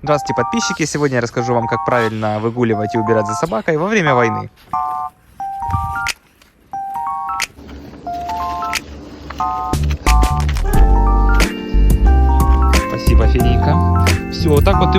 Здравствуйте, подписчики! Сегодня я расскажу вам, как правильно выгуливать и убирать за собакой во время войны. Спасибо, Ферика. Все, вот так вот